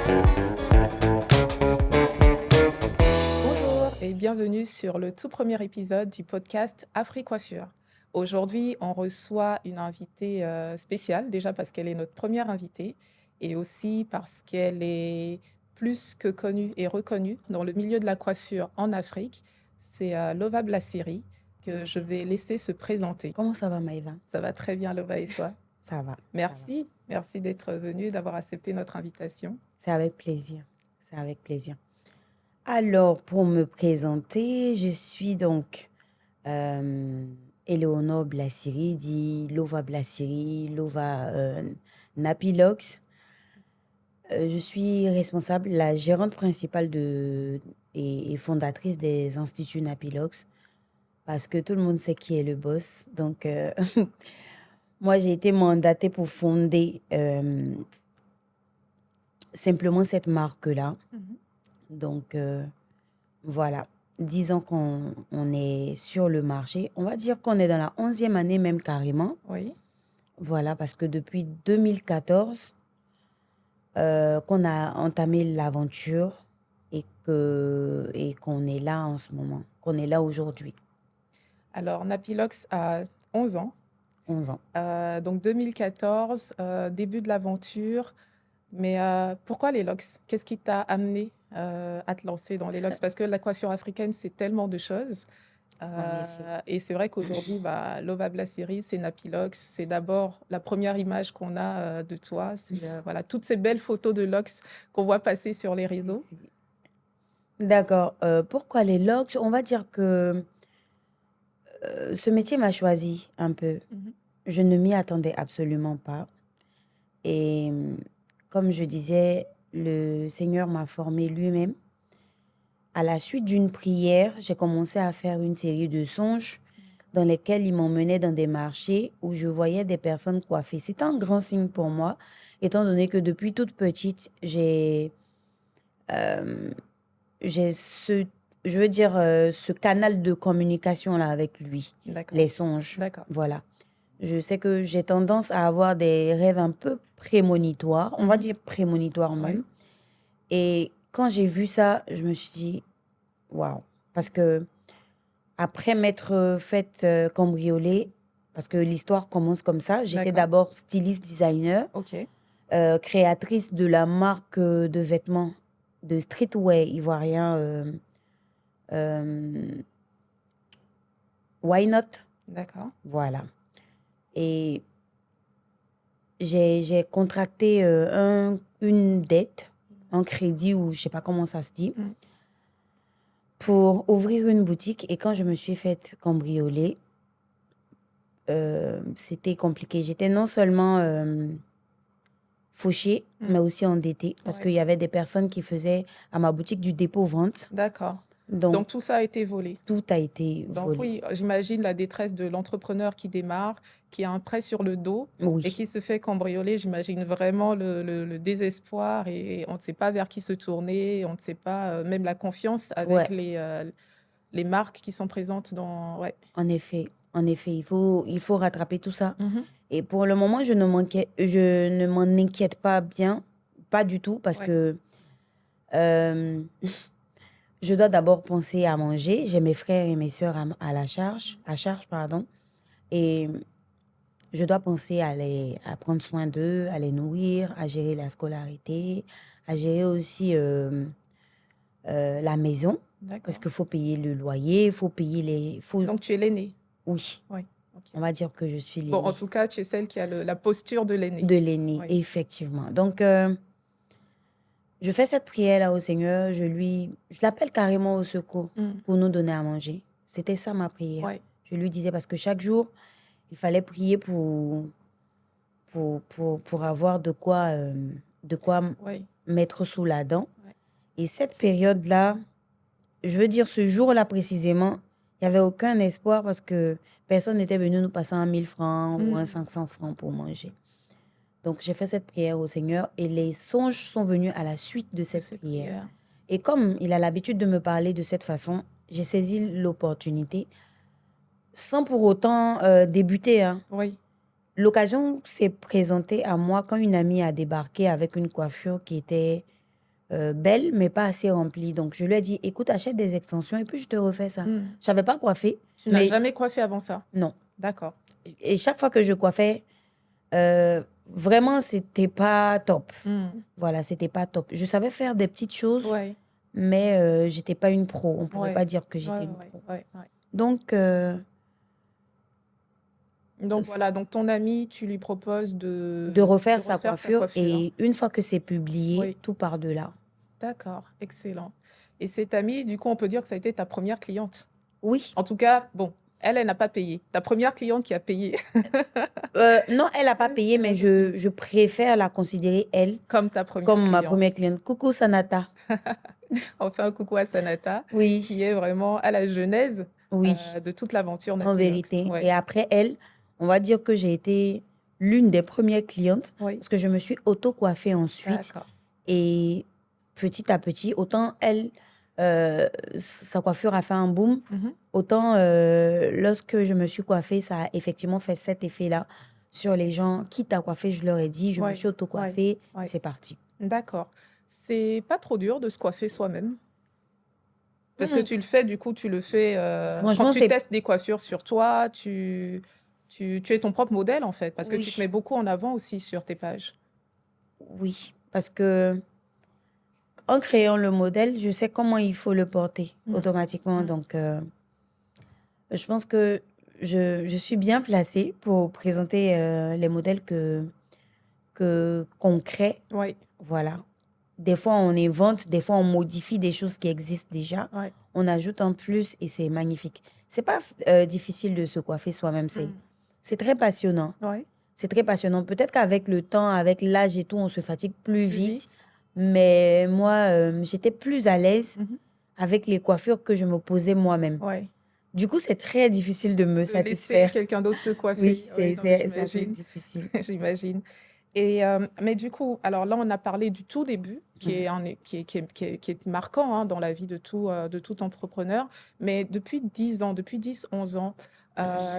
Bonjour et bienvenue sur le tout premier épisode du podcast Africoiffure. Aujourd'hui, on reçoit une invitée spéciale, déjà parce qu'elle est notre première invitée et aussi parce qu'elle est plus que connue et reconnue dans le milieu de la coiffure en Afrique. C'est Lova Blassiri que je vais laisser se présenter. Comment ça va, Maëva? Ça va très bien, Lova, et toi? Ça va. Merci, merci d'être venue, d'avoir accepté notre invitation. C'est avec plaisir. C'est avec plaisir. Alors, pour me présenter, je suis donc Éléonore Blassiri, dit Lova Blassiri, Lova Napilox. Je suis responsable, la gérante principale et fondatrice des instituts Napilox, parce que tout le monde sait qui est le boss. Donc, moi, j'ai été mandatée pour fonder simplement cette marque-là. Donc, voilà, 10 ans qu'on est sur le marché. On va dire qu'on est dans la 11e année même carrément. Oui. Voilà, parce que depuis 2014, qu'on a entamé l'aventure et qu'on est là en ce moment, qu'on est là aujourd'hui. Alors, Napilox a 11 ans. 11 ans. Donc 2014, début de l'aventure. Mais pourquoi les locks? Qu'est-ce qui t'a amené à te lancer dans les locks? Parce que la coiffure africaine, c'est tellement de choses. En effet. Et c'est vrai qu'aujourd'hui, Lova Blassiri, c'est Napilox. C'est d'abord la première image qu'on a de toi. C'est voilà, toutes ces belles photos de locks qu'on voit passer sur les réseaux. D'accord. Pourquoi les locks? On va dire que ce métier m'a choisi un peu. Je ne m'y attendais absolument pas. Et comme je disais, le Seigneur m'a formé lui-même. À la suite d'une prière, j'ai commencé à faire une série de songes dans lesquels il m'emmenait dans des marchés où je voyais des personnes coiffées. C'était un grand signe pour moi, étant donné que depuis toute petite, j'ai ce canal de communication-là avec lui, D'accord. les songes. D'accord. Voilà. Je sais que j'ai tendance à avoir des rêves un peu prémonitoires, on va dire prémonitoires même. Ouais. Et quand j'ai vu ça, je me suis dit, waouh. Parce que après m'être faite cambrioler, parce que l'histoire commence comme ça, j'étais D'accord. d'abord styliste designer, OK. créatrice de la marque de vêtements de streetwear ivoirien Why Not? D'accord. Voilà. Et j'ai contracté une dette, un crédit ou je sais pas comment ça se dit, pour ouvrir une boutique. Et quand je me suis faite cambrioler, c'était compliqué. J'étais non seulement fauchée, mais aussi endettée parce Ouais. qu'il y avait des personnes qui faisaient à ma boutique du dépôt-vente. D'accord. Donc, Donc, tout ça a été volé. tout a été Donc volé. oui, j'imagine la détresse de l'entrepreneur qui démarre, qui a un prêt sur le dos et Oui, qui se fait cambrioler. J'imagine vraiment le désespoir et on ne sait pas vers qui se tourner, on ne sait pas, même la confiance avec ouais, les marques qui sont présentes dans... Ouais. en effet, il faut rattraper tout ça. Mhm. Et pour le moment, je ne m'en inquiète pas bien, pas du tout, parce Ouais. que je dois d'abord penser à manger. J'ai mes frères et mes sœurs à charge, pardon. Et je dois penser à prendre soin d'eux, à les nourrir, à gérer la scolarité, à gérer aussi la maison. D'accord. Parce qu'il faut payer le loyer, il faut payer Donc tu es l'aînée. Oui, Oui. Ok. on va dire que je suis Bon, en l'aînée. tout cas, tu es celle qui a la posture de l'aînée. De l'aînée, Oui. effectivement. Donc, je fais cette prière-là au Seigneur, je l'appelle carrément au secours pour nous donner à manger. C'était ça ma prière. Ouais. Je lui disais parce que chaque jour, il fallait prier pour avoir de quoi Ouais. mettre sous la dent. Ouais. Et cette période-là, je veux dire ce jour-là précisément, il n'y avait aucun espoir parce que personne n'était venu nous passer un 1000 francs ou un 500 francs pour manger. Donc, j'ai fait cette prière au Seigneur et les songes sont venus à la suite de cette prière. Et comme il a l'habitude de me parler de cette façon, j'ai saisi l'opportunité sans pour autant débuter. Hein. Oui. L'occasion s'est présentée à moi quand une amie a débarqué avec une coiffure qui était belle, mais pas assez remplie. Donc, je lui ai dit, écoute, achète des extensions et puis je te refais ça. Hmm. Je savais pas coiffer, Tu n'as mais jamais coiffé avant ça? non. D'accord. Et chaque fois que je coiffais, vraiment, c'était pas top. Hmm. Voilà, c'était pas top. Je savais faire des petites choses, Ouais, mais j'étais pas une pro. On pouvait ouais, pas dire que ouais, j'étais une ouais, pro. ouais, ouais. Donc, Donc voilà, donc ton ami, tu lui proposes de de refaire sa refaire sa coiffure coiffure. et une fois que c'est publié, Oui, tout part de là. d'accord, excellent. Et cette amie, du coup, on peut dire que ça a été ta première cliente. Oui. En tout cas, bon, elle n'a pas payé. Ta première cliente qui a payé. Non, elle n'a pas payé, Elle mais n'a pas payé. je préfère la considérer, elle, Comme ta première comme ma première cliente. cliente. Coucou Sanata. On fait un coucou à Sanata, qui Oui, est vraiment à la genèse oui, de toute l'aventure en Napilox. vérité. Ouais, Et après elle, on va dire que j'ai été l'une des premières clientes oui, parce que je me suis auto-coiffée ensuite. d'accord. Et petit à petit, autant elle, sa coiffure a fait un boom, Mhm. autant lorsque je me suis coiffée, ça a effectivement fait cet effet-là sur les gens. Qui t'a coiffé, je leur ai dit, je me Ouais, suis ouais, auto-coiffée et ouais. c'est parti. D'accord. C'est pas trop dur de se coiffer soi-même. Parce que Hmm. tu le fais, du coup, tu le fais quand Franchement, tu c'est... testes des coiffures sur toi, tu es ton propre modèle, en fait, parce que tu te mets Oui, beaucoup en avant aussi sur tes pages. oui. Parce que en créant le modèle, je sais comment il faut le porter Mm, automatiquement. mm. Donc, je pense que je suis bien placée pour présenter les modèles qu'on crée. Oui, Voilà. Des fois, on invente, des fois, on modifie des choses qui existent déjà. ouais. On ajoute un plus et c'est magnifique. C'est pas difficile de se coiffer soi-même. Mm. C'est très passionnant. Ouais, C'est très passionnant. Peut-être qu'avec le temps, avec l'âge et tout, on se fatigue plus plus vite. vite. Mais moi, j'étais plus à l'aise Mhm. avec les coiffures que je me posais moi-même. Ouais. Du coup, c'est très difficile de me De laisser satisfaire. quelqu'un d'autre te Oui, coiffer. Oui, non, mais c'est assez j'imagine. difficile. J'imagine. Et, mais du coup, alors là, on a parlé du tout début, qui Mhm. est, qui est marquant hein, dans la vie de tout entrepreneur. Mais depuis 10 ans, depuis 10, 11 ans,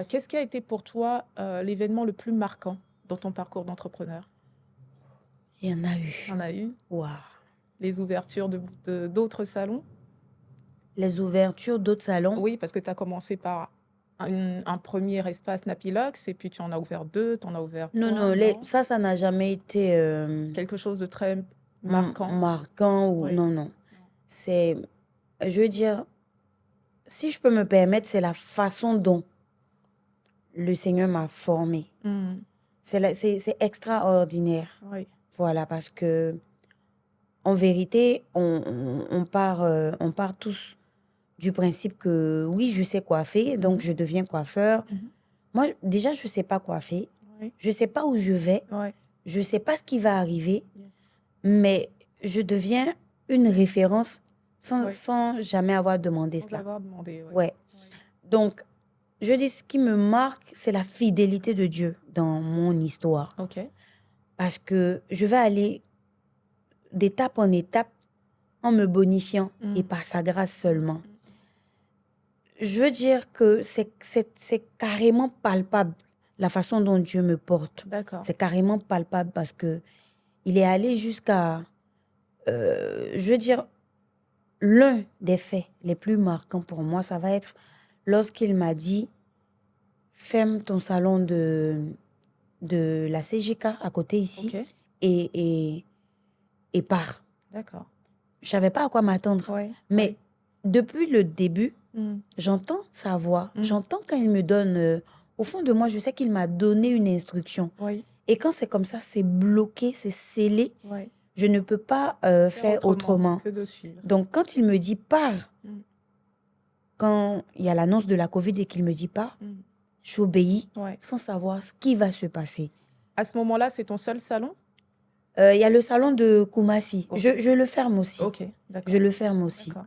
qu'est-ce qui a été pour toi l'événement le plus marquant dans ton parcours d'entrepreneur? Il y en a Il y eu. en a eu Waouh. les ouvertures d'autres salons? Les ouvertures d'autres salons. Oui, parce que tu as commencé par un premier espace Napilox, et puis tu en as ouvert deux, tu en as ouvert Non, trois, non, non? ça n'a jamais été Quelque chose de très marquant? marquant ou Oui. non, non. C'est, je veux dire, si je peux me permettre, c'est la façon dont le Seigneur m'a formée. Mm. C'est extraordinaire. Oui. Voilà, parce que en vérité, on part tous du principe que oui, je sais coiffer, donc Mhm. je deviens coiffeur. Mhm. Moi, déjà, je ne sais pas coiffer. Oui. Je ne sais pas où je vais. Ouais. Je ne sais pas ce qui va arriver. Yes. Mais je deviens une référence Ouais. sans jamais avoir demandé Sans cela. avoir demandé, ouais. Ouais. Ouais. Donc, je dis, ce qui me marque, c'est la fidélité de Dieu dans mon histoire. Ok. Parce que je vais aller d'étape en étape en me bonifiant et Mm. par sa grâce seulement. Mm. Je veux dire que c'est carrément palpable la façon dont Dieu me porte. D'accord. C'est carrément palpable parce que il est allé jusqu'à, je veux dire, l'un des faits les plus marquants pour moi, ça va être lorsqu'il m'a dit, ferme ton salon de la CGK à côté ici Ok. et, et pars. D'accord. Je savais pas à quoi m'attendre. Ouais. Mais Ouais. depuis le début, Mm. j'entends sa voix. Mm. J'entends quand il me donne, au fond de moi, je sais qu'il m'a donné une instruction. Oui. Et quand c'est comme ça, c'est bloqué, c'est scellé. Ouais. Je ne peux pas Faire faire autrement. que de suivre. Donc, quand il me dit pars, Mm. quand il y a l'annonce de la Covid et qu'il me dit pars, Mm. j'obéis Ouais. sans savoir ce qui va se passer. À ce moment-là, c'est ton seul salon? Il y a le salon de Koumassi. Ok. Je le ferme aussi. Ok. Je D'accord. le ferme aussi. D'accord.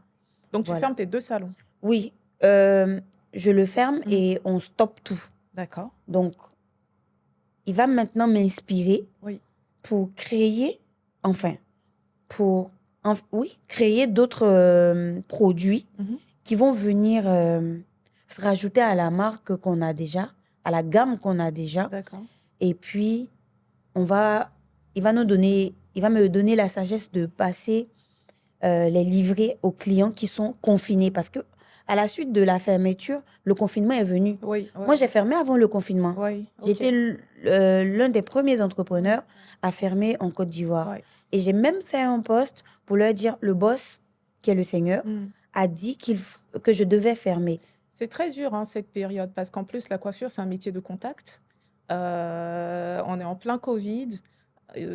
Donc, tu Voilà. fermes tes deux salons? Oui, je le ferme Mm. et on stoppe tout. D'accord. Donc, il va maintenant m'inspirer Oui. pour créer, enfin, oui, créer d'autres produits Mhm. qui vont venir se rajouter à la marque qu'on a déjà, à la gamme qu'on a déjà. D'accord. Et puis, il va me donner la sagesse de passer les livrer aux clients qui sont confinés. Parce que à la suite de la fermeture, le confinement est venu. Oui, Moi, oui, j'ai fermé avant le confinement. oui, J'étais ok. l'un des premiers Ouais, entrepreneurs à fermer en Côte d'Ivoire. ouais. Et j'ai même fait un post pour leur dire, le boss, qui est le Seigneur, Hmm. a dit que je devais fermer. C'est très dur, hein, cette période, parce qu'en plus, la coiffure, c'est un métier de contact. On est en plein Covid.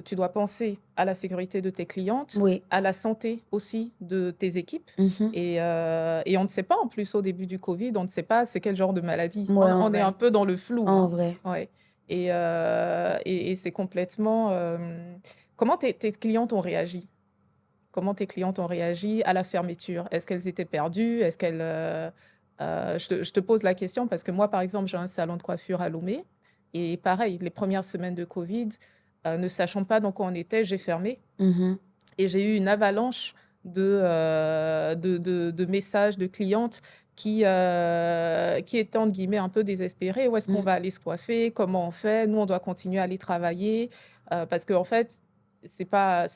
Tu dois penser à la sécurité de tes clientes, Oui. à la santé aussi de tes équipes. Mhm. Et on ne sait pas, en plus, au début du Covid, on ne sait pas c'est quel genre de maladie. Ouais, On, en on est un vrai. peu dans le flou, En hein. vrai. Ouais. Et c'est complètement... comment tes clientes ont réagi? Comment tes clientes ont réagi à la fermeture? Est-ce qu'elles étaient perdues? Est-ce qu'elles... je te pose la question parce que moi, par exemple, j'ai un salon de coiffure à Lomé. Et pareil, les premières semaines de Covid, ne sachant pas dans quoi on était, j'ai fermé. Mhm. Et j'ai eu une avalanche de messages de clientes qui étaient, entre guillemets, un peu désespérées. Où est-ce qu'on Mhm. va aller se coiffer? Comment on fait? Nous, on doit continuer à aller travailler. Parce qu'en fait, c'est pas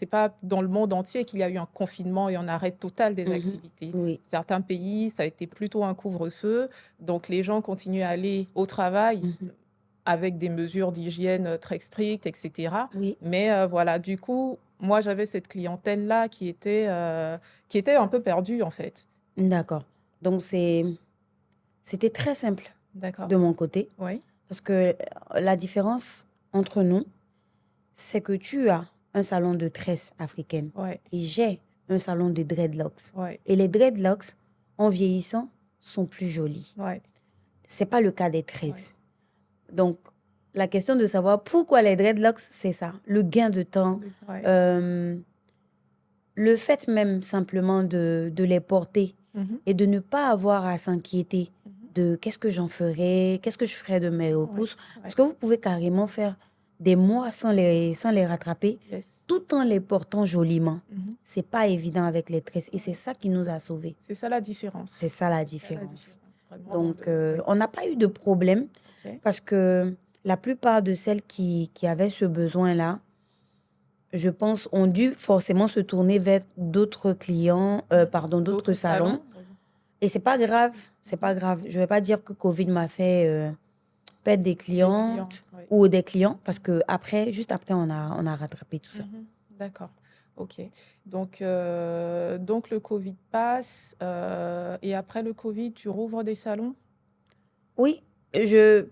dans le monde entier qu'il y a eu un confinement et un arrêt total des Mhm. activités. Oui. Certains pays, ça a été plutôt un couvre-feu. Donc, les gens continuent à aller au travail Mhm. avec des mesures d'hygiène très strictes, etc. Oui. Mais voilà, du coup, moi, j'avais cette clientèle-là qui était un peu perdue, en fait. D'accord. Donc, c'était très simple D'accord. de mon côté. Oui, Parce que la différence entre nous, c'est que tu as un salon de tresse africaine oui, et j'ai un salon de dreadlocks. oui, Et les dreadlocks, en vieillissant, sont plus jolis. oui, C'est pas le cas des oui, tresses. Donc, la question de savoir pourquoi les dreadlocks, c'est ça. Le gain de temps, oui. euh, le fait même simplement de les porter Mhm, et de ne pas avoir à s'inquiéter mhm. de qu'est-ce que j'en ferai, qu'est-ce que je ferai de mes Oui, repousses. oui, Parce que vous pouvez carrément faire des mois sans les rattraper, yes. tout en les portant joliment. Mhm, C'est pas évident avec les tresses et c'est oui. ça qui nous a sauvés. C'est ça la différence. C'est ça la C'est ça la différence. différence, vraiment Donc, oui. on n'a pas eu de problème Ok. parce que la plupart de celles qui avaient ce besoin-là, je pense, ont dû forcément se tourner vers d'autres clients, pardon, d'autres D'autres salons. salons? Oui. Et c'est pas grave, c'est Mhm. pas grave. Je vais pas dire que Covid m'a fait perdre des Des clientes clientes, oui. ou des clients parce que après, juste après, on a rattrapé tout ça. Mhm. D'accord. Ok. Donc le Covid passe et après le Covid, tu rouvres des salons? Oui,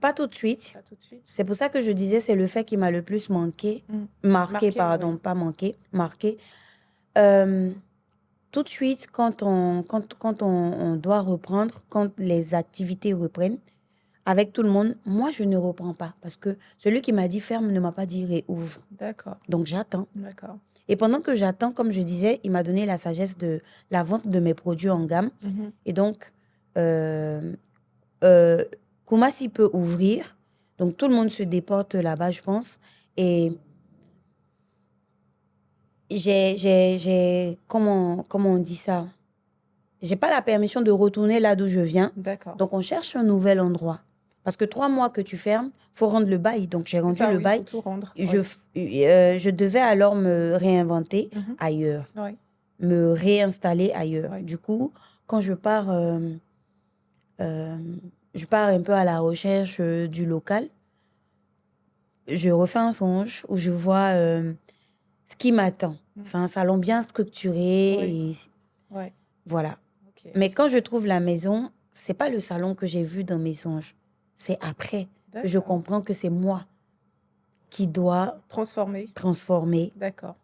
pas tout de suite. Pas tout de suite. C'est pour ça que je disais, c'est le fait qui m'a le plus Mm. marqué, Marqué, oui. pardon, pas manqué, marqué. Euh, Tout de suite, quand on doit reprendre, quand les activités reprennent, avec tout le monde, moi, je ne reprends pas. Parce que celui qui m'a dit ferme ne m'a pas dit réouvre. D'accord, Donc, j'attends. d'accord. Et pendant que j'attends, comme je disais, il m'a donné la sagesse de la vente de mes produits en gamme. Mhm. Et donc, euh, euh, Koumassi peut ouvrir. Donc, tout le monde se déporte là-bas, je pense. Et comment on dit ça? J'ai pas la permission de retourner là d'où je viens. D'accord. Donc, on cherche un nouvel endroit. Parce que 3 mois que tu fermes, faut rendre le bail. Donc, j'ai C'est rendu ça, le oui, il faut bail. tout rendre. Je, Oui. f- je devais alors me réinventer Mhm. ailleurs, Oui, me réinstaller ailleurs. oui. Du coup, quand euh, je pars un peu à la recherche du local, je refais un songe où je vois ce qui m'attend. Mm. C'est un salon bien structuré Oui, et oui. voilà. Ok. Mais quand je trouve la maison, c'est pas le salon que j'ai vu dans mes songes. C'est après que je D'accord. comprends que c'est moi qui dois Transformé. transformer D'accord.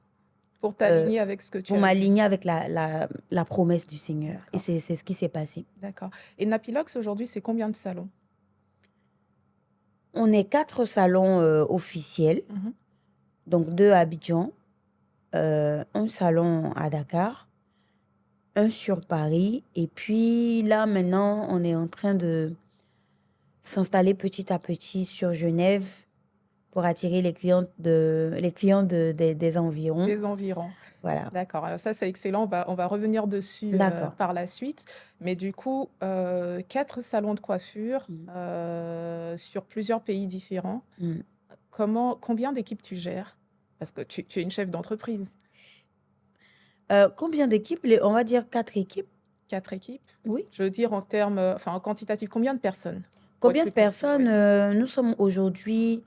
Pour euh, t'aligner avec ce que tu pour as vu. m'aligner avec la promesse du Seigneur. Et D'accord, c'est ce qui s'est passé. d'accord. Et Napilox, aujourd'hui, c'est combien de salons? On est 4 salons officiels, Mhm. donc 2 à Abidjan, un salon à Dakar, un sur Paris. Et puis là, maintenant, on est en train de s'installer petit à petit sur Genève pour attirer les clients des environs. Des environs. Voilà. D'accord. Alors ça, c'est excellent. On va revenir dessus D'accord. par la suite. Mais du coup, 4 salons de coiffure Mm. sur plusieurs pays différents. Mm. Combien d'équipes tu gères? Parce que tu es une chef d'entreprise. Combien d'équipes? On va dire 4 équipes. 4 équipes? Oui. Je veux dire en termes, enfin en quantitatif, combien de personnes? Pour être Combien de plus précis, oui. personnes? Nous sommes aujourd'hui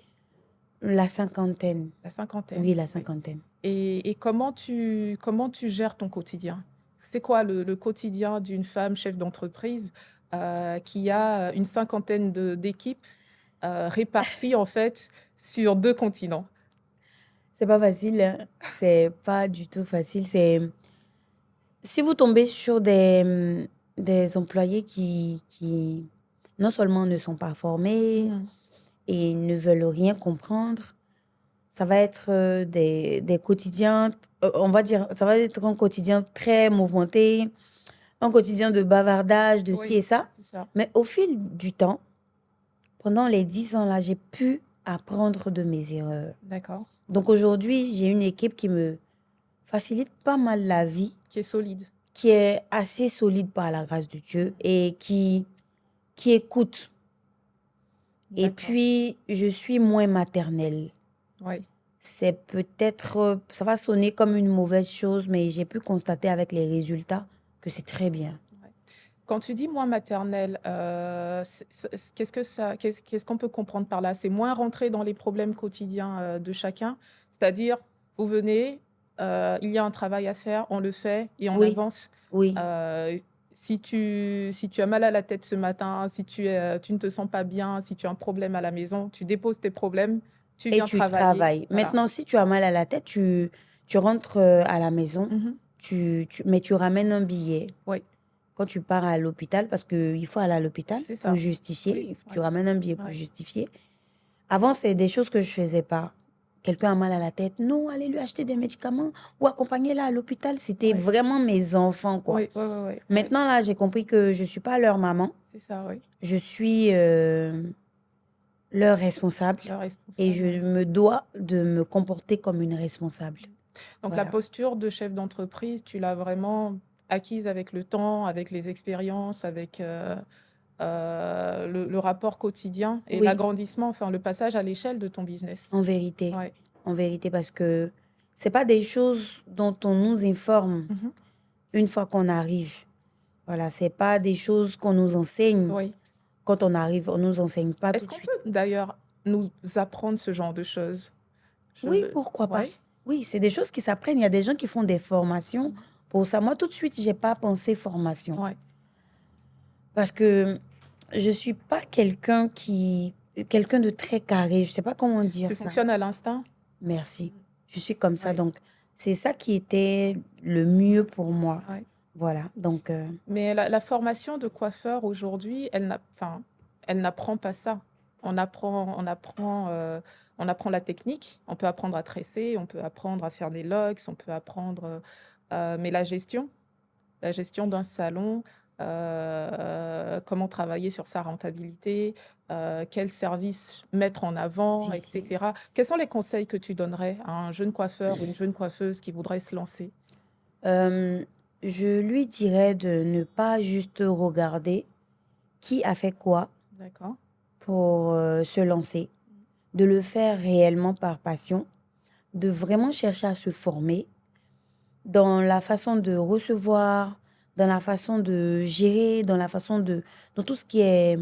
la cinquantaine. La cinquantaine, Oui, la oui. cinquantaine. Et comment tu gères ton quotidien? C'est quoi le quotidien d'une femme chef d'entreprise, qui a une cinquantaine d'équipes, réparties en fait sur 2 continents? C'est pas facile, hein. C'est pas du tout facile. Si vous tombez sur des employés qui non seulement ne sont pas formés Mmh. et ne veulent rien comprendre, ça va être des quotidiens, on va dire, ça va être un quotidien très mouvementé, un quotidien de bavardage, de ci Oui, et ça. c'est ça. Mais au fil du temps, pendant les 10 ans là, j'ai pu apprendre de mes erreurs. D'accord. Donc aujourd'hui, j'ai une équipe qui me facilite pas mal la vie, Qui est solide. qui est assez solide par la grâce de Dieu et qui écoute. Et D'accord. puis, je suis moins maternelle. Oui. C'est peut-être, ça va sonner comme une mauvaise chose, mais j'ai pu constater avec les résultats que c'est très bien. Ouais. Quand tu dis moins maternelle, qu'est-ce qu'on peut comprendre par là? C'est moins rentrer dans les problèmes quotidiens, de chacun? C'est-à-dire, vous venez, il y a un travail à faire, on le fait et on Oui, avance. oui, Si tu as mal à la tête ce matin, si tu ne te sens pas bien, si tu as un problème à la maison, tu déposes tes problèmes, tu et viens tu travailler. travailles. Voilà. Maintenant, si tu as mal à la tête, tu rentres à la maison, Mmh. mais tu ramènes un billet. Oui, Quand tu pars à l'hôpital, parce qu'il faut aller à l'hôpital c'est pour ça. justifier, Oui, tu oui, ramènes un billet pour oui. justifier. Avant, c'est des choses que je faisais pas. Quelqu'un a mal à la tête, non, allez lui acheter des médicaments ou accompagner-la à l'hôpital. C'était Oui, vraiment mes enfants, quoi. oui, oui, oui, oui, oui. Maintenant, là, j'ai compris que je suis pas leur maman, C'est ça, oui. je suis leur responsable Le et responsable, je oui. me dois de me comporter comme une responsable. Donc la Voilà. posture de chef d'entreprise, tu l'as vraiment acquise avec le temps, avec les expériences, avec, le rapport quotidien et Oui, l'agrandissement, enfin le passage à l'échelle de ton business. en Ouais. vérité, parce que c'est pas des choses dont on nous informe Mmh. une fois qu'on arrive. Voilà, c'est pas des choses qu'on nous enseigne Oui. quand on arrive. On nous enseigne pas tout Est-ce de qu'on suite. peut d'ailleurs nous apprendre ce genre de choses? Oui, Je pourquoi pas? Ouais. Oui, c'est des choses qui s'apprennent. Il y a des gens qui font des formations Mmh. pour ça. Moi, tout de suite, j'ai pas pensé formation Ouais. parce que je suis pas quelqu'un de très carré. Je sais pas comment dire Tu ça. fonctionnes à l'instinct? Merci. Je suis comme ça. Ouais, Donc, c'est ça qui était le mieux pour moi. ouais. Voilà. Donc, Mais la formation de coiffeur aujourd'hui, elle n'apprend pas ça. On apprend la technique, on peut apprendre à tresser, on peut apprendre à faire des locks, on peut apprendre, mais la gestion d'un salon, comment travailler sur sa rentabilité, quels services mettre en avant et si. cetera. Quels sont les conseils que tu donnerais à un jeune coiffeur ou une jeune coiffeuse qui voudrait se lancer? Euh, je lui dirais de ne pas juste regarder qui a fait quoi D'accord. pour se lancer, de le faire réellement par passion, de vraiment chercher à se former dans la façon de recevoir, dans la façon de gérer, dans tout ce qui est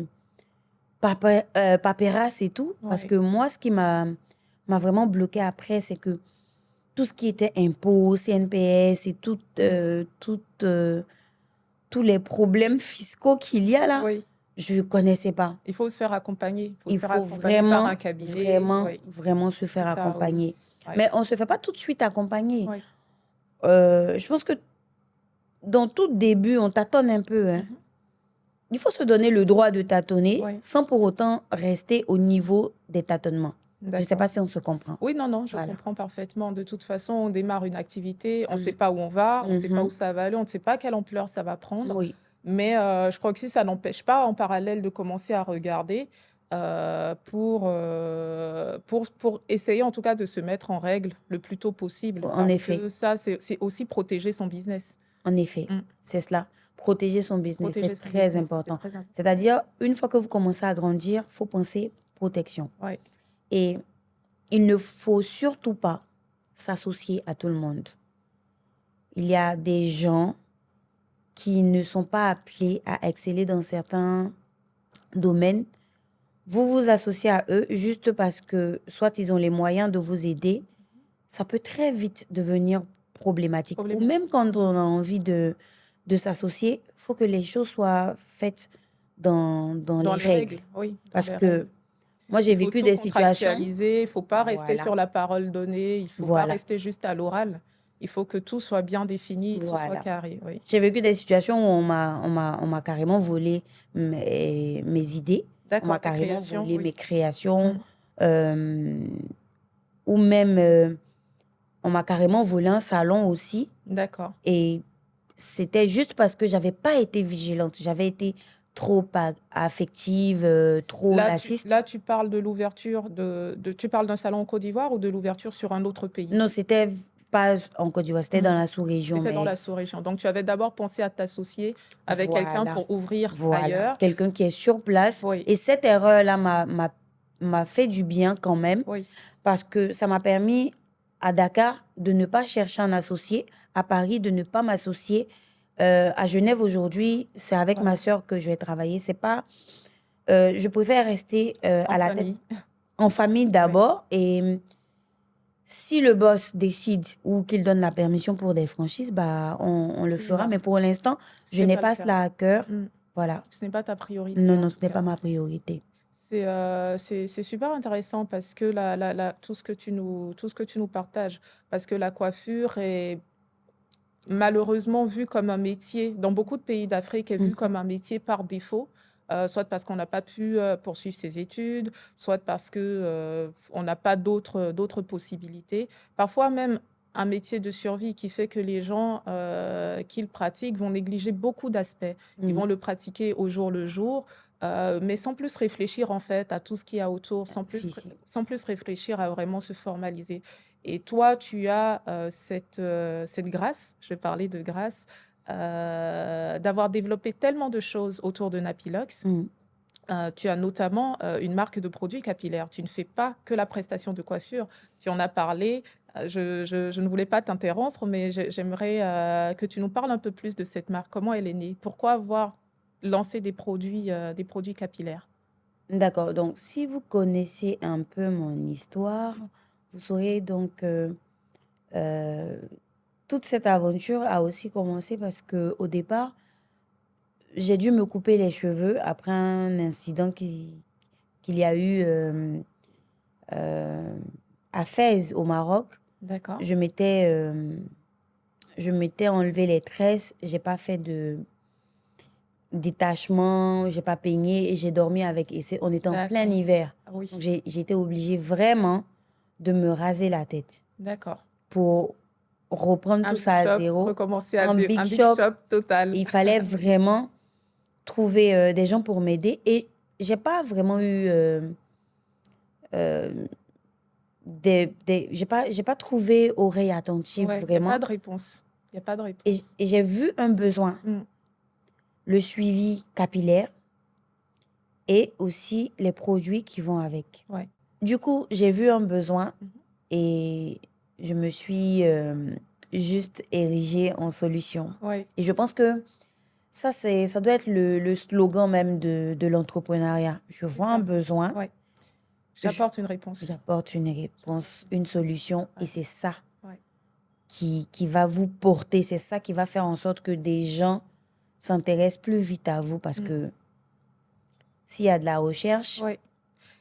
paperasse et tout. Parce Ouais. que moi, ce qui m'a vraiment bloqué après, c'est que tout ce qui était impôts, CNPS et Mmh. tous les problèmes fiscaux qu'il y a là, Oui. je ne connaissais pas. Il faut se faire accompagner. Il faut se Il faire faut accompagner par un vraiment, cabinet. vraiment, Oui, vraiment se c'est faire ça, oui. accompagner. Ouais, Mais on ne se fait pas tout de suite accompagner. ouais. Je pense que dans tout début, on tâtonne un peu, hein. Mmh. Il faut se donner le droit de tâtonner Ouais, sans pour autant rester au niveau des tâtonnements. Je ne sais d'accord. pas si on se comprend. Oui, non, non, je Voilà. comprends parfaitement. De toute façon, on démarre une activité, on ne sait Mhm. pas où on va, on ne sait pas où Mhm. ça va aller, on ne sait pas quelle ampleur ça va prendre. Oui, Mais je crois que si ça n'empêche pas en parallèle de commencer à regarder, pour essayer en tout cas de se mettre en règle le plus tôt possible. en Parce effet, que ça, c'est aussi protéger son business. en effet. Mmh. C'est cela. Protéger son business, Protéger c'est son très business, c'est important. très important. C'est-à-dire, une fois que vous commencez à grandir, il faut penser protection. Ouais. Et il ne faut surtout pas s'associer à tout le monde. il y a des gens qui ne sont pas appelés à exceller dans certains domaines. Vous vous associez à eux juste parce que soit ils ont les moyens de vous aider, ça peut très vite devenir problématique. Ou même Problématique. quand on a envie de s'associer, il faut que les choses soient faites dans Dans les les règles. règles, oui, dans Parce les que règles. moi, j'ai Il faut vécu tout des situations. contractualiser, il ne faut pas rester Voilà, sur la parole donnée, il ne faut pas voilà, rester juste à l'oral. Il faut que tout soit bien défini, tout soit voilà. carré, oui. J'ai vécu des situations où on m'a carrément volé mes idées, on m'a D'accord, tes carrément créations, volé oui. mes créations, Mm, euh, ou même on m'a carrément volé un salon aussi. d'accord. Et c'était juste parce que j'avais pas été vigilante. J'avais été trop affective, trop laxiste. Là, tu parles de l'ouverture tu parles d'un salon en Côte d'Ivoire ou de l'ouverture sur un autre pays? Non, c'était pas en Côte d'Ivoire, c'était dans Mm. la sous-région, C'était dans mais la sous-région. Donc, tu avais d'abord pensé à t'associer avec quelqu'un voilà, pour ouvrir voilà. ailleurs. Quelqu'un qui est sur place. Oui, Et cette erreur-là m'a fait du bien quand même, oui, parce que ça m'a permis à Dakar de ne pas chercher un associé, à Paris de ne pas m'associer. À Genève aujourd'hui, c'est avec ma voilà. sœur que je vais travailler. C'est pas, je préfère rester En à la tête famille. en famille Oui, d'abord. Et si le boss décide ou qu'il donne la permission pour des franchises, bah, on le tu y fera. vas. Mais pour l'instant, je C'est n'ai pas le pas cas. cela à cœur. Mm. Voilà. Ce n'est pas ta priorité Non, en non, tout ce n'est pas cas. ma priorité. C'est super intéressant parce que tout ce que tout ce que tu nous partages, parce que la coiffure est malheureusement vu comme un métier, dans beaucoup de pays d'Afrique, est vu Mhm. comme un métier par défaut, soit parce qu'on n'a pas pu poursuivre ses études, soit parce que on n'a pas d'autres possibilités. Parfois même un métier de survie qui fait que les gens qui le pratiquent vont négliger beaucoup d'aspects. Ils Mhm. vont le pratiquer au jour le jour, mais sans plus réfléchir en fait à tout ce qu'il y a autour, Si, si. sans plus réfléchir à vraiment se formaliser. Et toi, tu as cette grâce, je vais parler de grâce, d'avoir développé tellement de choses autour de Napilox. Mhm. Tu as notamment une marque de produits capillaires. Tu ne fais pas que la prestation de coiffure. Tu en as parlé. Je ne voulais pas t'interrompre, mais j'aimerais que tu nous parles un peu plus de cette marque. Comment elle est née? Pourquoi avoir lancé des produits capillaires? D'accord. Donc, si vous connaissez un peu mon histoire, vous saurez donc euh, toute cette aventure a aussi commencé parce que au départ, j'ai dû me couper les cheveux après un incident qu'il y a eu euh, à Fès, au Maroc. D'accord. Je je m'étais enlevé les tresses, j'ai pas fait de détachement, j'ai pas peigné et j'ai dormi avec. On était en plein D'accord. hiver. Ah Donc, oui, j'ai été obligée vraiment de me raser la tête d'accord. pour reprendre Un tout big ça à shop, zéro. recommencer à Un zéro, big un big shop, shop total. il fallait vraiment trouver des gens pour m'aider. Et j'ai pas vraiment eu euh, j'ai pas trouvé oreille attentive Ouais, il y a pas vraiment. de réponse. Il y a pas de réponse. Et j'ai vu un besoin, Mmh. le suivi capillaire et aussi les produits qui vont avec. Ouais. Du coup, j'ai vu un besoin Mmh. et je me suis juste érigée en solution. Ouais, Et je pense que ça doit être le slogan même de l'entrepreneuriat. Je c'est vois un ça. besoin, Ouais. je- J'apporte une réponse. j'apporte une réponse, J'apporte une une réponse. solution et Ouais, c'est ça ouais. qui va vous porter. C'est ça qui va faire en sorte que des gens s'intéressent plus vite à vous parce Mmh. que s'il y a de la recherche, Ouais.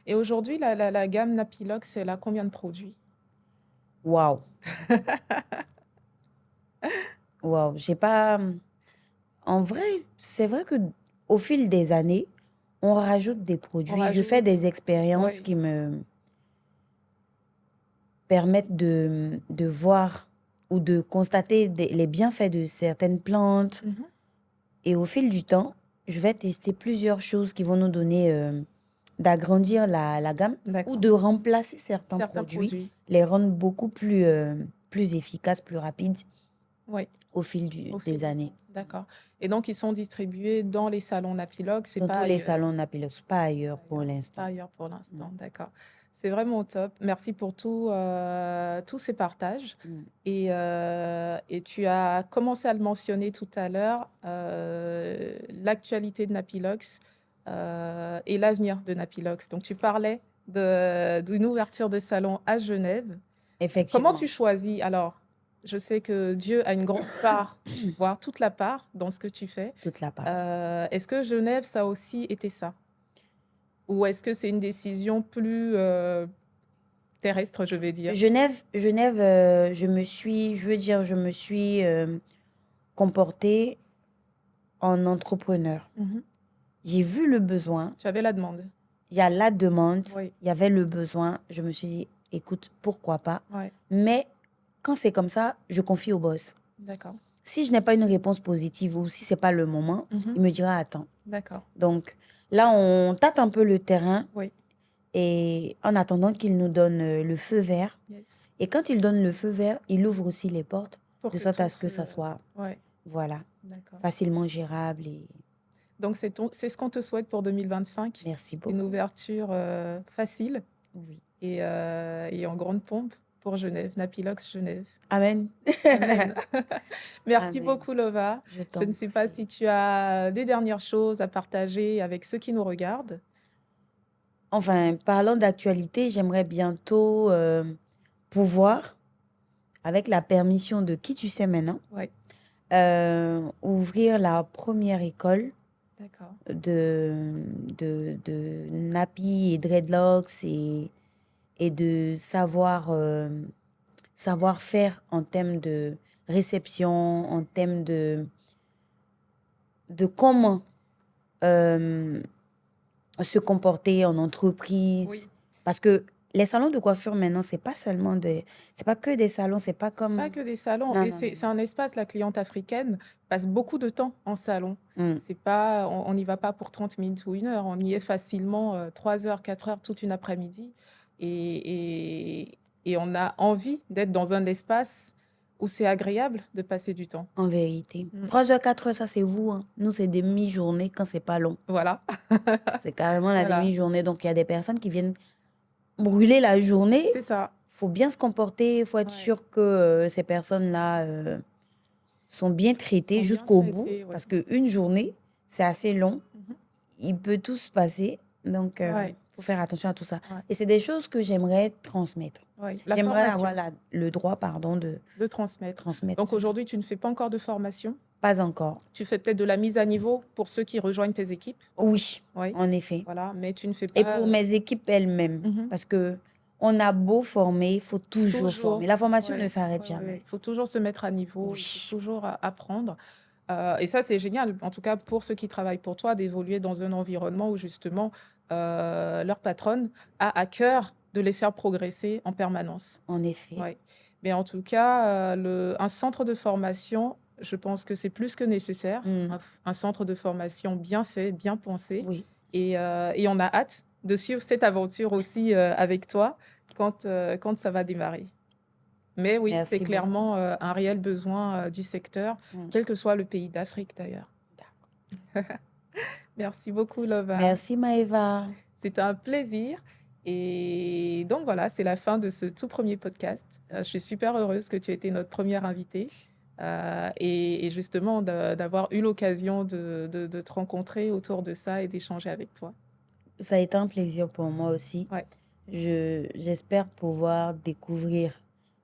Et aujourd'hui, la gamme Napilox, elle a combien de produits? waouh, waouh, j'ai pas. En vrai, c'est vrai que au fil des années, on rajoute des On produits. Je fais rajoute. des expériences Ouais. qui me permettent de voir ou de constater les bienfaits de certaines plantes. Mmh. Et au fil du temps, je vais tester plusieurs choses qui vont nous donner d'agrandir la gamme ou D'accord. de remplacer certains Certains produits, produits. les rendre beaucoup plus efficaces, plus rapides Ouais, au fil au fil des du années. temps. D'accord. Et donc, ils sont distribués dans les salons Napilox et Dans pas tous les ailleurs. salons Napilox, pas ailleurs Pas pour ailleurs, pas l'instant. ailleurs pour Mm. l'instant. D'accord. C'est vraiment top. Merci pour tous ces partages. Mm. Et tu as commencé à le mentionner tout à l'heure, l'actualité de Napilox et l'avenir de Napilox. Donc, tu parlais d'une ouverture de salon à Genève. Comment Effectivement, tu choisis? Alors, je sais que Dieu a une grande part, voire toute la part dans ce que tu fais. toute la part. Est-ce que Genève, ça a aussi été ça? Ou est-ce que c'est une décision plus terrestre, je vais dire? Genève, je me suis comportée en entrepreneur. Mhm. J'ai vu le besoin, Tu avais la demande. il y a la demande, Oui, il y avait le besoin. Je me suis dit, écoute, pourquoi pas? ouais, Mais quand c'est comme ça, je confie au boss. d'accord. Si je n'ai pas une réponse positive ou si c'est pas le moment, Mhm. il me dira, attends. D'accord. Donc là, on tâte un peu le terrain Oui, et en attendant qu'il nous donne le feu vert. yes. Et quand il donne le feu vert, il ouvre aussi les portes Pour de que sorte à tout ce que ça se... soit, Ouais, voilà, d'accord. facilement gérable. Et Donc, c'est ce qu'on te souhaite pour 2025. merci Une beaucoup. ouverture facile Oui. et en grande pompe pour Genève, Napilox Genève. Amen. Amen. Merci Amen. beaucoup, Lova. Je Je t'en ne sais pas prie. si tu as des dernières choses à partager avec ceux qui nous regardent. Enfin, parlant d'actualité, j'aimerais bientôt pouvoir, avec la permission de qui tu sais maintenant, Oui, ouvrir la première école d'accord. de nappy et dreadlocks et de savoir-faire en termes de réception, en termes de comment euh, se comporter en entreprise. Oui. Parce que les salons de coiffure maintenant, c'est pas que des salons, c'est pas Pas comme... que des salons. Non, Et non, non. c'est un espace, la cliente africaine passe beaucoup de temps en salon. Mm. C'est pas, on n'y va pas pour 30 minutes ou 1 heure. On y est facilement 3 heures, 4 heures, toute une après-midi. Et on a envie d'être dans un espace où c'est agréable de passer du temps. En vérité. Mm. 3 heures, 4 heures, ça c'est vous. Hein. Nous, c'est demi-journée quand c'est pas long. Voilà. C'est carrément la Voilà. demi-journée. Donc, il y a des personnes qui viennent brûler la journée. C'est ça. Faut bien se comporter. Il faut être Ouais. sûr que ces personnes-là sont bien traitées Sont bien jusqu'au bout. traités, ouais. Parce qu'une journée, c'est assez long. Mhm. Il peut tout se passer. Donc, Ouais. faut faire attention à tout ça. Ouais. Et c'est des choses que j'aimerais transmettre. Ouais. La J'aimerais formation, avoir le droit, pardon, de de transmettre. transmettre. Donc aujourd'hui, tu ne fais pas encore de formation. Pas encore. Tu fais peut-être de la mise à niveau pour ceux qui rejoignent tes équipes. Oui, Oui, en effet. voilà, mais tu ne fais Et pas pour mes équipes elles-mêmes. Mhm. Parce que on a beau former, il faut toujours former. La formation ne Ouais, s'arrête ouais, jamais. il faut toujours se mettre à niveau, il Oui. faut toujours apprendre. Et ça, c'est génial, en tout cas pour ceux qui travaillent pour toi, d'évoluer dans un environnement où justement leur patronne a à cœur de les faire progresser en permanence. En effet. Ouais. Mais en tout cas, un centre de formation, je pense que c'est plus que nécessaire. Mm. Un centre de formation bien fait, bien pensé. Oui. Et on a hâte de suivre cette aventure aussi avec toi quand ça va démarrer. Mais oui, Merci c'est beaucoup. clairement un réel besoin du secteur, Mm. quel que soit le pays d'Afrique d'ailleurs. D'accord. Merci beaucoup, Lova. Merci Maëva. C'était un plaisir. Et donc voilà, c'est la fin de ce tout premier podcast. Je suis super heureuse que tu aies été notre première invitée et justement d'avoir eu l'occasion de te rencontrer autour de ça et d'échanger avec toi. Ça a été un plaisir pour moi aussi. Ouais. J'espère pouvoir découvrir,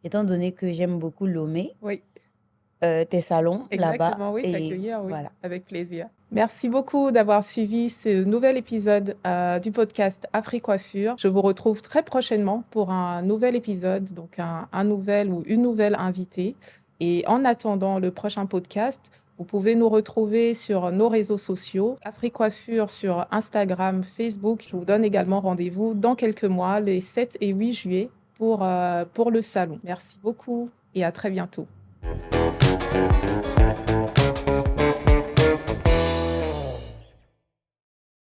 étant donné que j'aime beaucoup Lomé, Oui, tes salons là-bas. exactement, oui, Et t'accueillir, oui, voilà. avec plaisir. Merci beaucoup d'avoir suivi ce nouvel épisode du podcast Africoiffure. Je vous retrouve très prochainement pour un nouvel épisode, donc un nouvel ou une nouvelle invitée. Et en attendant le prochain podcast, vous pouvez nous retrouver sur nos réseaux sociaux, Africoiffure sur Instagram, Facebook. Je vous donne également rendez-vous dans quelques mois, les 7 et 8 juillet, pour le salon. Merci beaucoup et à très bientôt.